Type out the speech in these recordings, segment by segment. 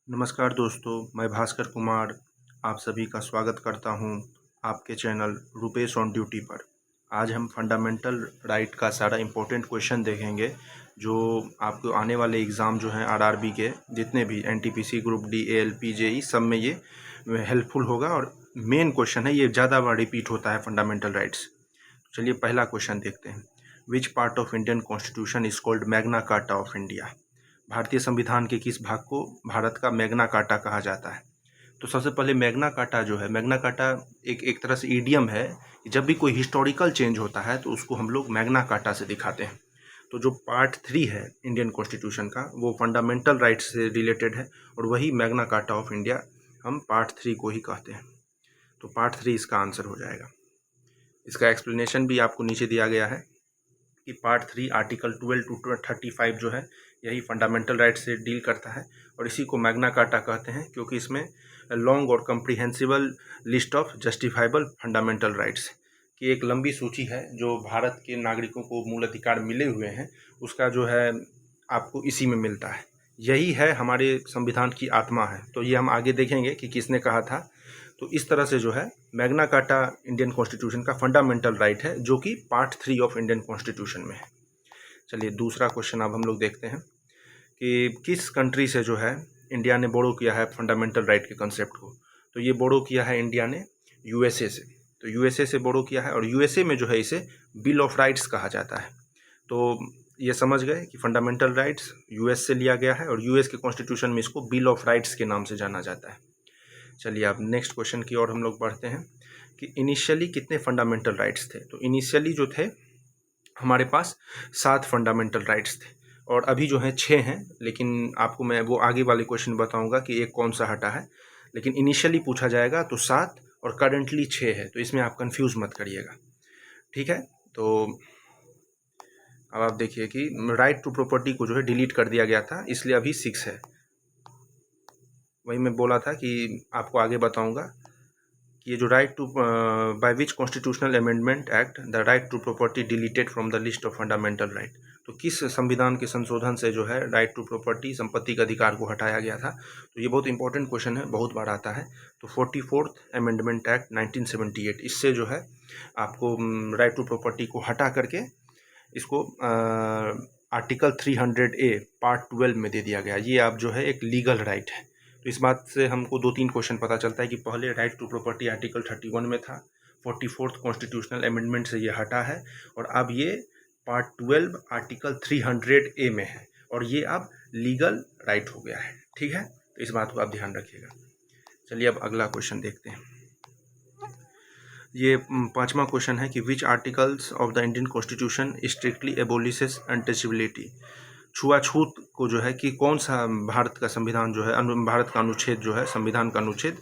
नमस्कार दोस्तों, मैं भास्कर कुमार आप सभी का स्वागत करता हूं आपके चैनल रुपेश ऑन ड्यूटी पर। आज हम फंडामेंटल राइट का सारा इम्पोर्टेंट क्वेश्चन देखेंगे जो आपको आने वाले एग्ज़ाम जो हैं आरआरबी के जितने भी NTPC, group D, ALP, JE सब में ये हेल्पफुल होगा। और मेन क्वेश्चन है, ये ज़्यादा बार रिपीट होता है फंडामेंटल राइट्स। चलिए पहला क्वेश्चन देखते हैं। Which part of Indian constitution is called Magna carta of India? भारतीय संविधान के किस भाग को भारत का मैग्ना कार्टा कहा जाता है? तो सबसे पहले मैग्ना कार्टा जो है, मैग्ना कार्टा एक तरह से ईडियम है। जब भी कोई हिस्टोरिकल चेंज होता है तो उसको हम लोग मैग्ना कार्टा से दिखाते हैं। तो जो पार्ट 3 है इंडियन कॉन्स्टिट्यूशन का, वो फंडामेंटल राइट्स से रिलेटेड है और वही मैग्ना कार्टा ऑफ इंडिया हम पार्ट 3 को ही कहते हैं। तो पार्ट 3 इसका आंसर हो जाएगा। इसका एक्सप्लेनेशन भी आपको नीचे दिया गया है कि पार्ट 3 आर्टिकल 12 टू 35 जो है यही फंडामेंटल राइट से डील करता है और इसी को मैग्ना कार्टा कहते हैं, क्योंकि इसमें लॉन्ग और comprehensible list of justifiable fundamental rights की एक लंबी सूची है जो भारत के नागरिकों को मूल अधिकार मिले हुए हैं, उसका जो है आपको इसी में मिलता है। यही है हमारे संविधान की आत्मा है। तो ये हम आगे देखेंगे कि किसने कहा था। तो इस तरह से जो है मैग्ना कार्टा इंडियन कॉन्स्टिट्यूशन का फंडामेंटल राइट है जो कि पार्ट 3 ऑफ इंडियन कॉन्स्टिट्यूशन में है। चलिए दूसरा क्वेश्चन अब हम लोग देखते हैं कि किस कंट्री से जो है इंडिया ने बोरो किया है फंडामेंटल राइट के कंसेप्ट को। तो ये बोरो किया है इंडिया ने यूएसए से। तो यूएसए से बोरो किया है और यूएसए में जो है इसे बिल ऑफ राइट्स कहा जाता है। तो ये समझ गए कि फंडामेंटल राइट्स यूएस से लिया गया है और यूएस के कॉन्स्टिट्यूशन में इसको बिल ऑफ राइट्स के नाम से जाना जाता है। चलिए अब नेक्स्ट क्वेश्चन की ओर हम लोग बढ़ते हैं कि इनिशियली कितने फंडामेंटल राइट्स थे। तो इनिशियली जो थे हमारे पास 7 फंडामेंटल राइट्स थे और अभी जो हैं 6 हैं, लेकिन आपको मैं वो आगे वाले क्वेश्चन बताऊंगा कि एक कौन सा हटा है। लेकिन इनिशियली पूछा जाएगा तो 7 और करेंटली 6 है, तो इसमें आप कंफ्यूज मत करिएगा, ठीक है। तो अब आप देखिए कि राइट टू प्रॉपर्टी को जो है डिलीट कर दिया गया था, इसलिए अभी 6 है। वही मैं बोला था कि आपको आगे बताऊंगा कि ये जो right to by which constitutional amendment act the right to property deleted from the list of fundamental right. तो किस संविधान के संशोधन से जो है राइट टू प्रॉपर्टी, संपत्ति के अधिकार को हटाया गया था। तो ये बहुत इंपॉर्टेंट क्वेश्चन है, बहुत बार आता है। तो 44th अमेंडमेंट एक्ट 1978, इससे जो है आपको राइट टू प्रॉपर्टी को हटा करके इसको आर्टिकल 300A पार्ट 12 में दे दिया गया। ये आप जो है एक लीगल राइट है। तो इस बात से हमको 2-3 क्वेश्चन पता चलता है कि पहले राइट टू प्रॉपर्टी आर्टिकल 31 में था, 44th कॉन्स्टिट्यूशनल अमेंडमेंट से ये हटा है और अब ये पार्ट 12 आर्टिकल 300A में है और ये अब लीगल राइट हो गया है, ठीक है। तो इस बात को आप ध्यान रखिएगा। चलिए अब अगला क्वेश्चन देखते हैं। ये 5वां क्वेश्चन है कि which articles of the Indian constitution strictly abolishes untouchability. छुआछूत को जो है कि कौन सा भारत का संविधान जो है भारत का अनुच्छेद जो है, संविधान का अनुच्छेद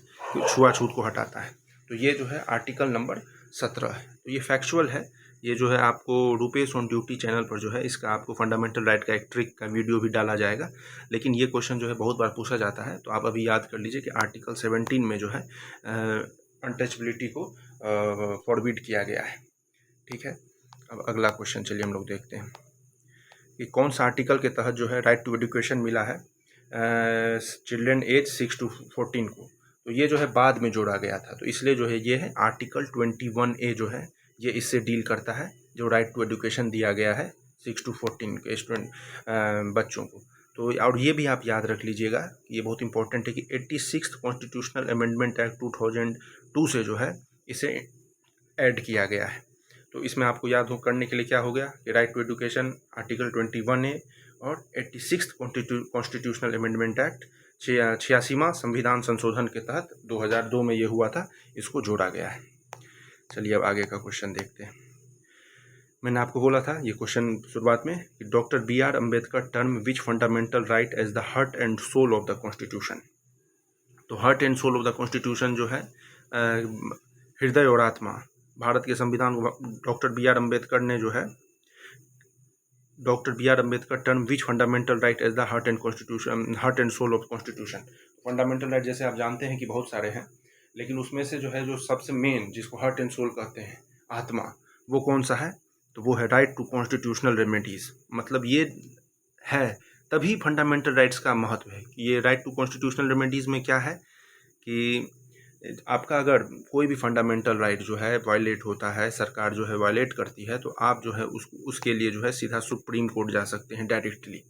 छुआछूत को हटाता है। तो ये जो है आर्टिकल नंबर 17 है। तो ये फैक्चुअल है। ये जो है आपको रुपेश ऑन ड्यूटी चैनल पर जो है इसका आपको फंडामेंटल राइट का एक ट्रिक का वीडियो भी डाला जाएगा। लेकिन ये क्वेश्चन जो है बहुत बार पूछा जाता है, तो आप अभी याद कर लीजिए कि आर्टिकल 17 में जो है अनटचेबिलिटी को फॉरबिड किया गया है, ठीक है। अब अगला क्वेश्चन चलिए हम लोग देखते हैं कि कौन सा आर्टिकल के तहत जो है राइट टू एजुकेशन मिला है चिल्ड्रन एज 6 to 14 को। तो ये जो है बाद में जोड़ा गया था, तो इसलिए जो है ये है आर्टिकल 21A जो है ये इससे डील करता है, जो राइट टू एजुकेशन दिया गया है 6 to 14 के स्टूडेंट बच्चों को। तो और ये भी आप याद रख लीजिएगा कि ये बहुत इंपॉर्टेंट है कि 86th कॉन्स्टिट्यूशनल अमेंडमेंट एक्ट 2002 से जो है इसे ऐड किया गया है। तो इसमें आपको याद हो करने के लिए क्या हो गया कि right to education article 21A और 86th कॉन्स्टिट्यूशनल अमेंडमेंट एक्ट 86वां संविधान संशोधन के तहत 2002 में ये हुआ था, इसको जोड़ा गया है। चलिए अब आगे का क्वेश्चन देखते हैं। मैंने आपको बोला था ये क्वेश्चन शुरुआत में कि doctor B.R. Ambedkar term which fundamental right as the heart and soul of the constitution. तो heart and soul of the constitution जो है हृदय और आत्मा, भारत के संविधान को डॉक्टर B.R. अम्बेडकर ने जो है doctor B.R. Ambedkar term which fundamental right as the heart and soul of constitution. Fundamental right जैसे आप जानते हैं कि बहुत सारे हैं, लेकिन उसमें से जो है जो सबसे मेन जिसको हार्ट एंड सोल कहते हैं, आत्मा, वो कौन सा है। तो वो है राइट टू कॉन्स्टिट्यूशनल रेमेडीज़। मतलब ये है तभी फंडामेंटल राइट्स का महत्व है कि ये राइट टू कॉन्स्टिट्यूशनल रेमेडीज़ में क्या है कि आपका अगर कोई भी फंडामेंटल राइट जो है वायलेट होता है, सरकार जो है वायलेट करती है, तो आप जो है उसके लिए जो है सीधा सुप्रीम कोर्ट जा सकते हैं डायरेक्टली।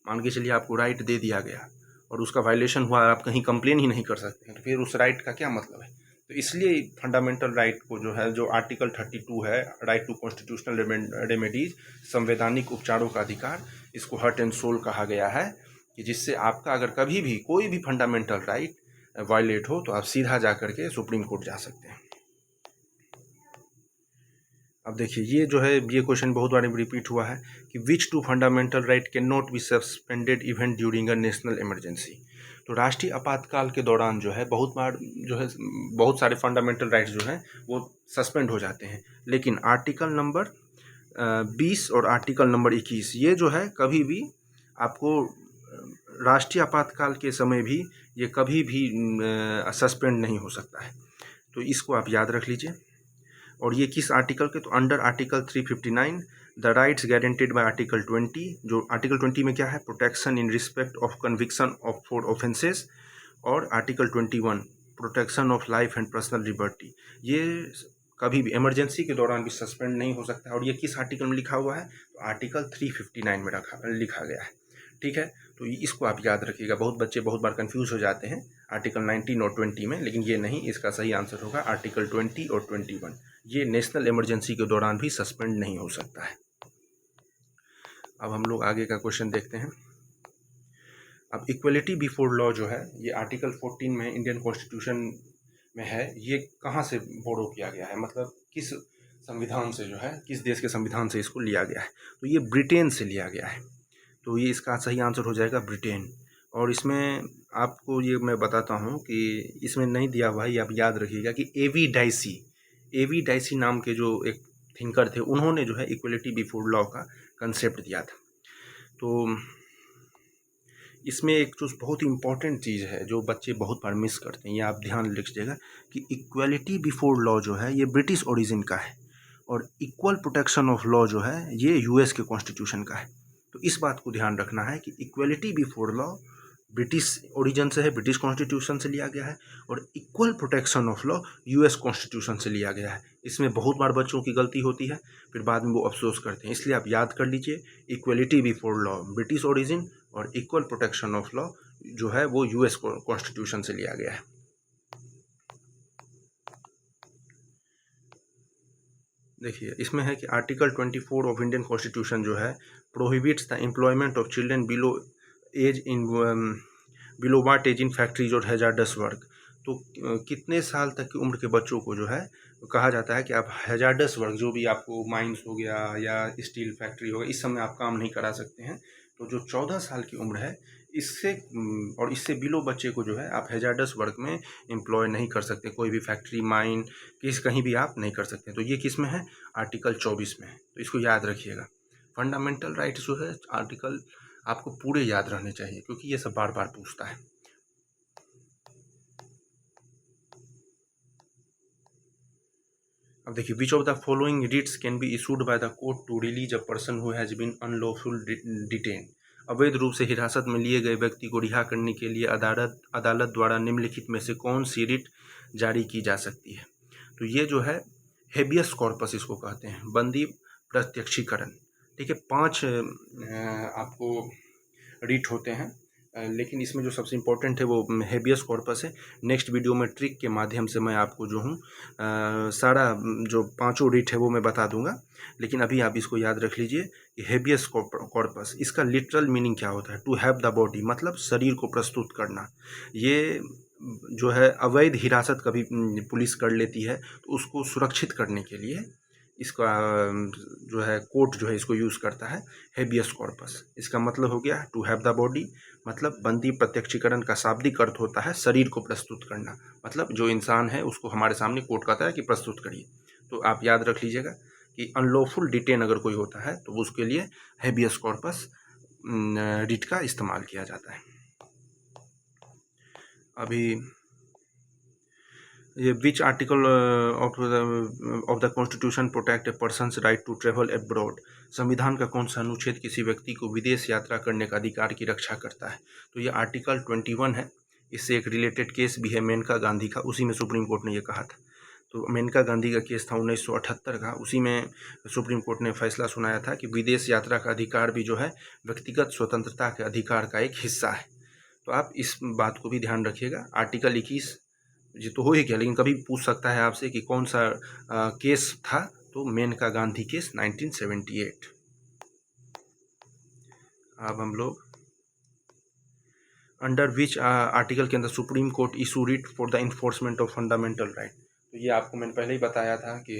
मान के चलिए आपको राइट दे दिया गया और उसका वायलेशन हुआ, आप कहीं कंप्लेन ही नहीं कर सकते हैं, तो फिर उस राइट का क्या मतलब है। तो इसलिए फंडामेंटल राइट को जो है, जो आर्टिकल 32 है, राइट टू कॉन्स्टिट्यूशनल रेमेडीज, संवैधानिक उपचारों का अधिकार, इसको हार्ट एंड सोल कहा गया है कि जिससे आपका अगर कभी भी कोई भी फंडामेंटल राइट वायलेट हो तो आप सीधा जा करके सुप्रीम कोर्ट जा सकते हैं। अब देखिए ये जो है, ये क्वेश्चन बहुत बार रिपीट हुआ है कि which two fundamental right can not be suspended even during a national emergency. तो राष्ट्रीय आपातकाल के दौरान जो है बहुत बार जो है बहुत सारे फंडामेंटल राइट्स जो हैं वो सस्पेंड हो जाते हैं, लेकिन आर्टिकल नंबर 20 और आर्टिकल नंबर 21 ये जो है कभी भी आपको राष्ट्रीय आपातकाल के समय भी ये कभी भी सस्पेंड नहीं हो सकता है। तो इसको आप याद रख लीजिए। और ये किस आर्टिकल के, तो under article 359 the rights guaranteed by article 20, जो आर्टिकल 20 में क्या है, protection in respect of conviction of for offences, और article 21 protection of life and personal liberty, ये कभी भी इमरजेंसी के दौरान भी सस्पेंड नहीं हो सकता है। और ये किस आर्टिकल में लिखा हुआ है, तो आर्टिकल 359 में लिखा गया है। ठीक है, तो इसको आप याद रखिएगा। बहुत बच्चे बहुत बार कंफ्यूज हो जाते हैं आर्टिकल 19 और 20 में, लेकिन ये नहीं, इसका सही आंसर होगा आर्टिकल 20 और 21। ये नेशनल इमरजेंसी के दौरान भी सस्पेंड नहीं हो सकता है। अब हम लोग आगे का क्वेश्चन देखते हैं। अब इक्वलिटी बिफोर लॉ जो है, ये आर्टिकल 14 में इंडियन कॉन्स्टिट्यूशन में है। ये कहाँ से बोरो किया गया है, मतलब किस संविधान से जो है, किस देश के संविधान से इसको लिया गया है, तो ये ब्रिटेन से लिया गया है। तो ये इसका सही आंसर हो जाएगा ब्रिटेन। और इसमें आपको ये मैं बताता हूँ कि इसमें नहीं दिया हुआ है, ये आप याद रखिएगा कि एवी डाइसी नाम के जो एक थिंकर थे, उन्होंने जो है इक्वलिटी बिफोर लॉ का कंसेप्ट दिया था। तो इसमें एक जो बहुत ही इम्पॉर्टेंट चीज़ है जो बच्चे बहुत बार मिस करते हैं, ये आप ध्यान रखिएगा कि इक्वलिटी बिफोर लॉ जो है ये ब्रिटिश ओरिजिन का है, और इक्वल प्रोटेक्शन ऑफ लॉ जो है ये यूएस के कॉन्स्टिट्यूशन का है। तो इस बात को ध्यान रखना है कि equality before law British origin से है, ब्रिटिश कॉन्स्टिट्यूशन से लिया गया है, और equal protection of law US constitution से लिया गया है। इसमें बहुत बार बच्चों की गलती होती है, फिर बाद में वो अफसोस करते हैं। इसलिए आप याद कर लीजिए, equality before law British origin, और इक्वल प्रोटेक्शन ऑफ लॉ जो है वो यूएस कॉन्स्टिट्यूशन से लिया गया है। देखिए इसमें है कि आर्टिकल 24 ऑफ इंडियन कॉन्स्टिट्यूशन जो है prohibits the employment of children below what age in factories और हैजार्डस वर्क। तो कितने साल तक की उम्र के बच्चों को जो है कहा जाता है कि आप हैजार्डस वर्क, जो भी आपको माइंस हो गया या स्टील फैक्ट्री हो गया, इस समय आप काम नहीं करा सकते हैं। तो जो 14 साल की उम्र है, इससे और इससे बिलो बच्चे को जो है आप हैजार्डस वर्क में एम्प्लॉय नहीं कर सकते, कोई भी फैक्ट्री, माइन, कहीं भी आप नहीं कर सकते। तो ये किस में है, आर्टिकल 24 में है। तो इसको याद रखिएगा। फंडामेंटल राइट्स जो है आर्टिकल आपको पूरे याद रहने चाहिए, क्योंकि ये सब बार बार पूछता है। अब देखिए, which of the following writs can be issued by the court to release a person who has been unlawful detain. अवैध रूप से हिरासत में लिए गए व्यक्ति को रिहा करने के लिए अदालत द्वारा निम्नलिखित में से कौन सी रिट जारी की जा सकती है। तो ये जो है हेबियस कॉर्पस इसको कहते हैं, बंदी प्रत्यक्षीकरण। ठीक है, 5 आपको रिट होते हैं, लेकिन इसमें जो सबसे इम्पोर्टेंट है वो हेबियस कॉर्पस है। नेक्स्ट वीडियो में ट्रिक के माध्यम से मैं आपको जो हूँ सारा जो 5 रिट है वो मैं बता दूंगा, लेकिन अभी आप इसको याद रख लीजिए कि हेबियस कॉर्पस, इसका लिटरल मीनिंग क्या होता है, टू हैव द बॉडी, मतलब शरीर को प्रस्तुत करना। ये जो है अवैध हिरासत कभी पुलिस कर लेती है, तो उसको सुरक्षित करने के लिए इसका जो है कोर्ट जो है इसको यूज़ करता है, हेबियस कॉर्पस। इसका मतलब हो गया टू हैव द बॉडी, मतलब बंदी प्रत्यक्षीकरण का शाब्दिक अर्थ होता है शरीर को प्रस्तुत करना, मतलब जो इंसान है उसको हमारे सामने कोर्ट कहता है कि प्रस्तुत करिए। तो आप याद रख लीजिएगा कि अनलॉफुल डिटेन अगर कोई होता है तो उसके लिए हेबियस कॉर्पस रिट का इस्तेमाल किया जाता है। अभी ये which article of the constitution protect a person's right to travel abroad. संविधान का कौन सा अनुच्छेद किसी व्यक्ति को विदेश यात्रा करने का अधिकार की रक्षा करता है? तो ये आर्टिकल 21 है। इससे एक रिलेटेड केस भी है मेनका गांधी का, उसी में सुप्रीम कोर्ट ने ये कहा था। तो मेनका गांधी का केस था 1978 का, उसी में सुप्रीम कोर्ट ने फैसला सुनाया था कि विदेश यात्रा का अधिकार भी जो है व्यक्तिगत स्वतंत्रता के अधिकार का एक हिस्सा है। तो आप इस बात को भी ध्यान रखिएगा। आर्टिकल 21 ये तो हो ही गया, लेकिन कभी पूछ सकता है आपसे कि कौन सा केस था, तो मेनका गांधी केस 1978। अब हम लोग अंडर विच आर्टिकल के अंदर supreme court issue writ for the enforcement of fundamental right. तो ये आपको मैंने पहले ही बताया था कि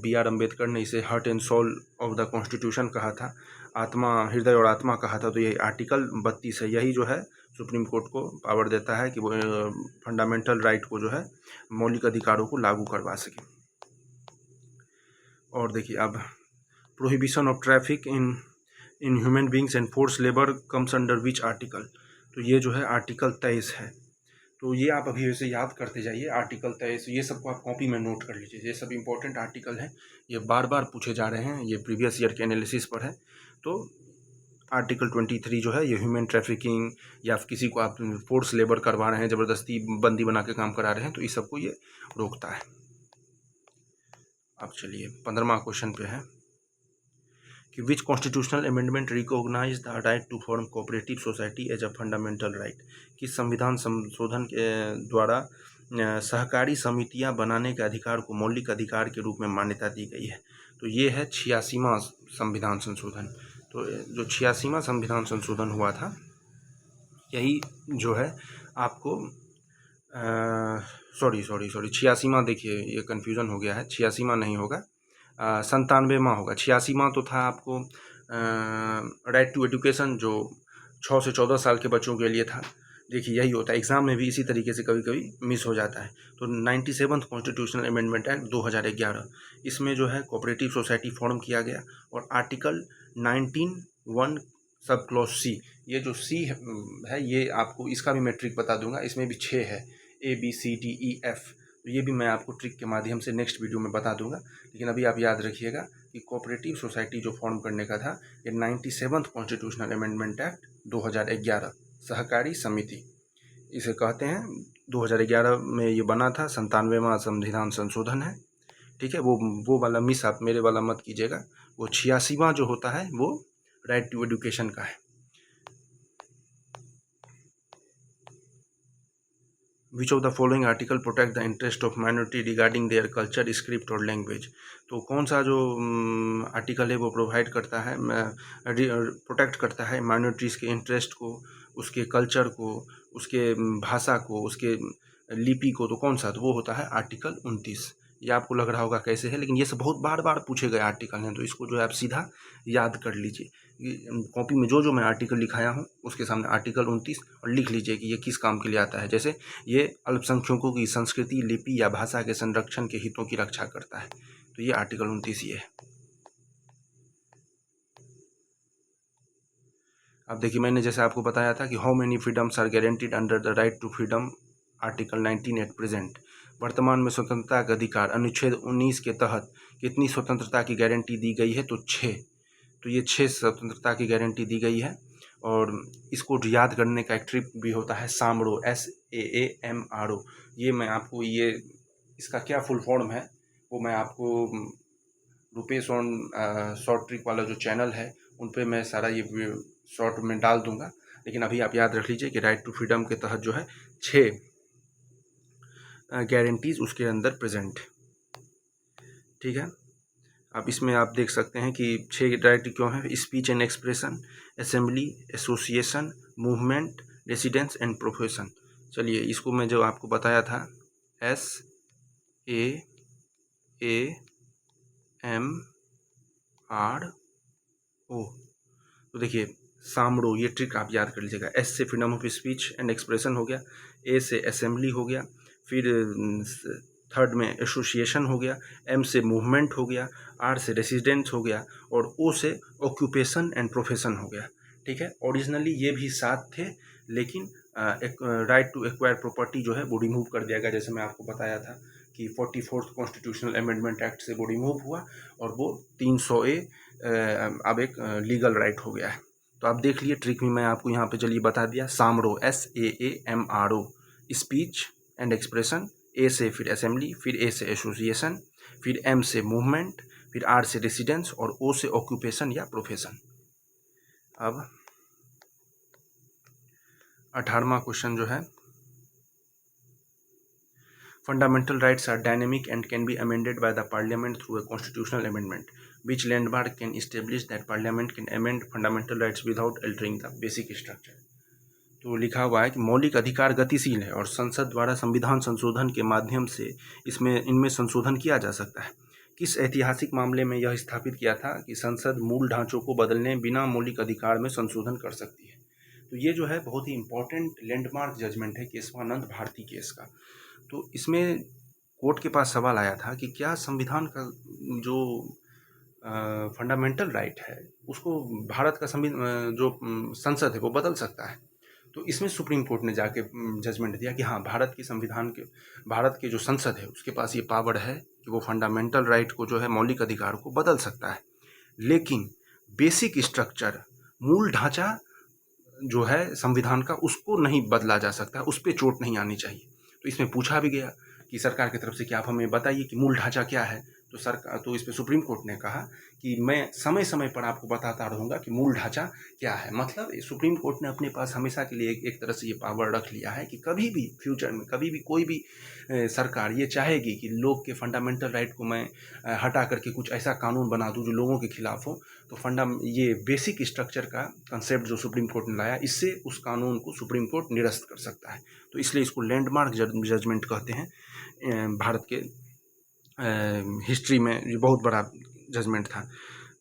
BR अम्बेडकर ने इसे heart and soul of the constitution कहा था, आत्मा, हृदय और आत्मा कहा था। तो ये आर्टिकल 32 है, यही जो है सुप्रीम कोर्ट को पावर देता है कि वो फंडामेंटल राइट को जो है मौलिक अधिकारों को लागू करवा सके। और देखिए अब prohibition of traffic in human beings and force labour comes under which article. तो ये जो है आर्टिकल 23 है। तो ये आप अभी वैसे याद करते जाइए, आर्टिकल 23, ये सबको आप कॉपी में नोट कर लीजिए। ये सब इंपॉर्टेंट आर्टिकल हैं, ये बार बार पूछे जा रहे हैं, ये प्रीवियस ईयर के एनालिसिस पर है। तो आर्टिकल 23 जो है ये ह्यूमन ट्रैफिकिंग या किसी को आप फोर्स लेबर करवा रहे हैं, ज़बरदस्ती बंदी बना के काम करा रहे हैं, तो इस सबको ये रोकता है। अब चलिए 15वां क्वेश्चन पे है कि which constitutional amendment recognise the right to form cooperative society as a fundamental right. किस संविधान संशोधन के द्वारा सहकारी समितियां बनाने के अधिकार को मौलिक अधिकार के रूप में मान्यता दी गई है? तो ये है 86वां संविधान संशोधन। तो जो 86वां संविधान संशोधन हुआ था, यही जो है आपको सॉरी 86वां, देखिए ये कन्फ्यूज़न हो गया है, 86वां नहीं होगा, 97वां होगा। 86वां तो था आपको राइट टू एजुकेशन, जो 6 से 14 साल के बच्चों के लिए था। देखिए यही होता है, एग्ज़ाम में भी इसी तरीके से कभी कभी मिस हो जाता है। तो 97th कॉन्स्टिट्यूशनल अमेंडमेंट एक्ट 2011, इसमें जो है कोऑपरेटिव सोसाइटी फॉर्म किया गया। और आर्टिकल 19(1) सब क्लॉज सी, ये जो सी है ये आपको, इसका भी मैं ट्रिक बता दूंगा, इसमें भी 6 है, ABCDEF। तो ये भी मैं आपको ट्रिक के माध्यम से नेक्स्ट वीडियो में बता दूंगा। लेकिन अभी आप याद रखिएगा कि कोऑपरेटिव सोसाइटी जो फॉर्म करने का था, ये 97th कॉन्स्टिट्यूशनल अमेंडमेंट एक्ट 2011, सहकारी समिति इसे कहते हैं। 2011 में ये बना था, 97वां संविधान संशोधन है। ठीक है, वो वाला मिस आप मेरे वाला मत कीजिएगा। वो 86वां जो होता है वो राइट टू एजुकेशन का है। विच of the following article protect the interest of minority regarding their culture, script और लैंग्वेज। तो कौन सा जो आर्टिकल है वो प्रोवाइड करता है, प्रोटेक्ट करता है माइनॉरिटीज़ के इंटरेस्ट को, उसके कल्चर को, उसके भाषा को, उसके लिपि को? तो कौन सा? तो वो होता है आर्टिकल 29। ये आपको लग रहा होगा कैसे है, लेकिन ये सब बहुत बार बार पूछे गए आर्टिकल हैं, तो इसको जो है आप सीधा याद कर लीजिए। कॉपी में जो मैं आर्टिकल लिखाया हूँ उसके सामने आर्टिकल 29 और लिख लीजिए कि ये किस काम के लिए आता है। जैसे ये अल्पसंख्यकों की संस्कृति, लिपि या भाषा के संरक्षण के हितों की रक्षा करता है। तो ये आर्टिकल 29 ये है। अब देखिए, मैंने जैसे आपको बताया था कि how many freedoms are guaranteed under the right to freedom, article 19 at present. वर्तमान में स्वतंत्रता का अधिकार अनुच्छेद 19 के तहत कितनी स्वतंत्रता की गारंटी दी गई है? तो 6। तो ये 6 स्वतंत्रता की गारंटी दी गई है। और इसको याद करने का एक ट्रिक भी होता है, सामरो, SAAMRO। ये मैं आपको, ये इसका क्या फुल फॉर्म है वो मैं आपको रुपेश ऑन शॉर्ट ट्रिक वाला जो चैनल है उन पे मैं सारा ये शॉर्ट में डाल दूंगा। लेकिन अभी आप याद रख लीजिए कि राइट टू फ्रीडम के तहत जो है 6 गारंटीज उसके अंदर प्रेजेंट। ठीक है, अब इसमें आप देख सकते हैं कि 6 राइट क्यों है: speech and expression, assembly, association, movement, residence and profession. चलिए इसको मैं जो आपको बताया था, SAAMRO। तो देखिए सामरो, ये ट्रिक आप याद कर लीजिएगा। S से freedom of speech and expression हो गया, A से असेंबली हो गया, फिर थर्ड में एसोसिएशन हो गया, M से मूवमेंट हो गया, R से रेसिडेंस हो गया, और O से ऑक्यूपेशन एंड प्रोफेशन हो गया। ठीक है, ओरिजिनली ये भी 7 थे, लेकिन एक राइट टू एक्वायर प्रॉपर्टी जो है वो रिमूव कर दिया गया। जैसे मैं आपको बताया था कि 44th कॉन्स्टिट्यूशनल अमेंडमेंट एक्ट से वो रिमूव हुआ और वो 300A अब एक लीगल राइट हो गया है। तो आप देख लिए ट्रिक में मैं आपको यहाँ पे चलिए बता दिया। सामरो SAAMRO स्पीच एंड एक्सप्रेशन, ए से फिर असेंबली, फिर ए से एसोसिएशन, फिर एम से मूवमेंट, फिर आर से रेसिडेंस और ओ से ऑक्यूपेशन या प्रोफेशन। अब 18वां क्वेश्चन जो है, fundamental rights are dynamic and can be amended by the parliament through a constitutional amendment which landmark can establish that parliament can amend fundamental rights without altering the basic structure. तो लिखा हुआ है कि मौलिक अधिकार गतिशील है और संसद द्वारा संविधान संशोधन के माध्यम से इनमें संशोधन किया जा सकता है। किस ऐतिहासिक मामले में यह स्थापित किया था कि संसद मूल ढांचों को बदलने बिना मौलिक अधिकार में संशोधन कर सकती है। तो ये जो है बहुत ही इंपॉर्टेंट लैंडमार्क जजमेंट है केशवानंद भारती केस का। तो इसमें कोर्ट के पास सवाल आया था कि क्या संविधान का जो फंडामेंटल राइट है उसको भारत का जो संसद है वो बदल सकता है। तो इसमें सुप्रीम कोर्ट ने जाके जजमेंट दिया कि हाँ, भारत के जो संसद है उसके पास ये पावर है कि वो फंडामेंटल राइट को जो है मौलिक अधिकार को बदल सकता है, लेकिन बेसिक स्ट्रक्चर मूल ढांचा जो है संविधान का उसको नहीं बदला जा सकता, उस पर चोट नहीं आनी चाहिए। तो इसमें पूछा भी गया कि सरकार की तरफ से कि आप हमें बताइए कि मूल ढांचा क्या है। तो इस पर सुप्रीम कोर्ट ने कहा कि मैं समय समय पर आपको बताता रहूँगा कि मूल ढांचा क्या है। मतलब सुप्रीम कोर्ट ने अपने पास हमेशा के लिए एक तरह से ये पावर रख लिया है कि कभी भी फ्यूचर में कभी भी कोई भी सरकार ये चाहेगी कि लोग के फंडामेंटल राइट को मैं हटा करके कुछ ऐसा कानून बना दूँ जो लोगों के खिलाफ हो, तो ये बेसिक स्ट्रक्चर का कंसेप्ट जो सुप्रीम कोर्ट ने लाया, इससे उस कानून को सुप्रीम कोर्ट निरस्त कर सकता है। तो इसलिए इसको लैंडमार्क जजमेंट कहते हैं। भारत के हिस्ट्री में ये बहुत बड़ा जजमेंट था।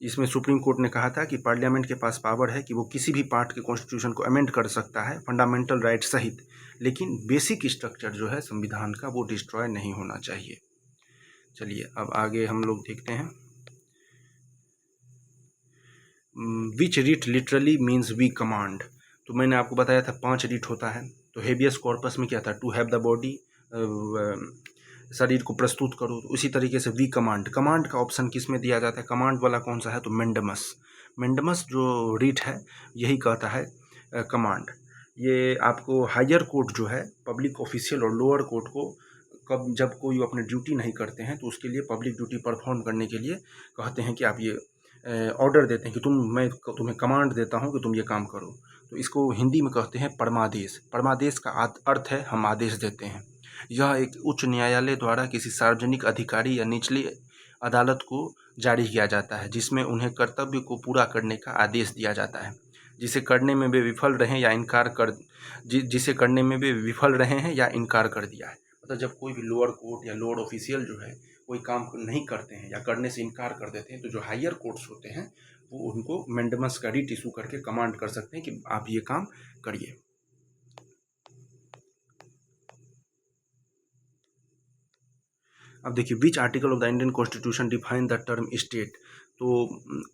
इसमें सुप्रीम कोर्ट ने कहा था कि पार्लियामेंट के पास पावर है कि वो किसी भी पार्ट के कॉन्स्टिट्यूशन को अमेंड कर सकता है फंडामेंटल राइट सहित, लेकिन बेसिक स्ट्रक्चर जो है संविधान का वो डिस्ट्रॉय नहीं होना चाहिए। चलिए अब आगे हम लोग देखते हैं। Which writ literally means we command. तो मैंने आपको बताया था 5 रिट होता है। तो हेबियस कॉर्पस में क्या था, टू हैव द बॉडी, शरीर को प्रस्तुत करो। तो उसी तरीके से वी कमांड, कमांड का ऑप्शन किस में दिया जाता है, कमांड वाला कौन सा है, तो मेंडमस। मेंडमस जो रिट है यही कहता है कमांड। ये आपको हायर कोर्ट जो है पब्लिक ऑफिशियल और लोअर कोर्ट को जब कोई अपने ड्यूटी नहीं करते हैं तो उसके लिए पब्लिक ड्यूटी परफॉर्म करने के लिए कहते हैं कि आप ये ऑर्डर देते हैं कि मैं तुम्हें कमांड देता हूं कि तुम ये काम करो। तो इसको हिंदी में कहते हैं परमादेश। परमादेश का अर्थ है हम आदेश देते हैं। यह एक उच्च न्यायालय द्वारा किसी सार्वजनिक अधिकारी या निचली अदालत को जारी किया जाता है, जिसमें उन्हें कर्तव्य को पूरा करने का आदेश दिया जाता है, जिसे करने में वे विफल रहे या जिसे करने में वे विफल रहे हैं या इनकार कर दिया है। मतलब जब कोई भी लोअर कोर्ट या लोअर ऑफिशियल जो है कोई काम नहीं करते हैं या करने से इनकार कर देते हैं, तो जो हायर कोर्ट्स होते हैं वो उनको मेंडमस का रिट इशू करके कमांड कर सकते हैं कि आप ये काम करिए। अब देखिए, which article of the Indian constitution define the term state. तो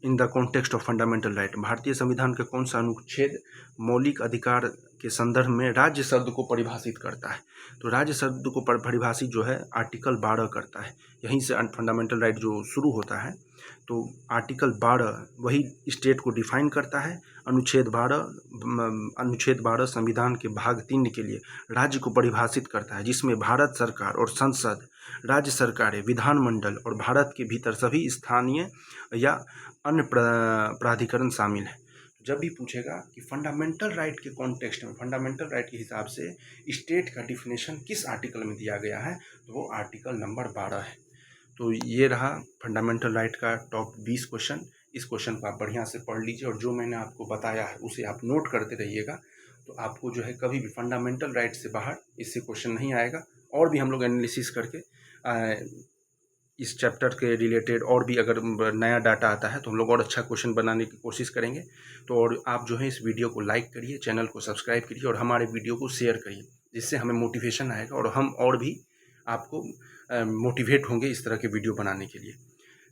in the context of fundamental right, भारतीय संविधान का कौन सा अनुच्छेद मौलिक अधिकार के संदर्भ में राज्य शब्द को परिभाषित करता है। तो राज्य शब्द को परिभाषित जो है आर्टिकल 12 करता है। यहीं से फंडामेंटल राइट जो शुरू होता है। तो आर्टिकल 12 वही स्टेट को डिफाइन करता है। अनुच्छेद 12 संविधान के भाग 3 के लिए राज्य को परिभाषित करता है, जिसमें भारत सरकार और संसद, राज्य सरकारें, विधानमंडल और भारत के भीतर सभी स्थानीय या अन्य प्राधिकरण शामिल हैं। जब भी पूछेगा कि फंडामेंटल राइट के कॉन्टेक्स्ट में, फंडामेंटल राइट के हिसाब से स्टेट का डिफिनेशन किस आर्टिकल में दिया गया है, तो वो आर्टिकल नंबर 12 है। तो ये रहा फंडामेंटल राइट का टॉप 20 क्वेश्चन। इस क्वेश्चन को आप बढ़िया से पढ़ लीजिए और जो मैंने आपको बताया है उसे आप नोट करते रहिएगा। तो आपको जो है कभी भी फंडामेंटल राइट से बाहर इससे क्वेश्चन नहीं आएगा। और भी हम लोग एनालिसिस करके इस चैप्टर के रिलेटेड और भी अगर नया डाटा आता है तो हम लोग और अच्छा क्वेश्चन बनाने की कोशिश करेंगे। तो और आप जो है इस वीडियो को लाइक करिए, चैनल को सब्सक्राइब करिए और हमारे वीडियो को शेयर करिए, जिससे हमें मोटिवेशन आएगा और हम और भी आपको मोटिवेट होंगे इस तरह के वीडियो बनाने के लिए।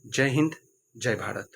जय हिंद, जय भारत।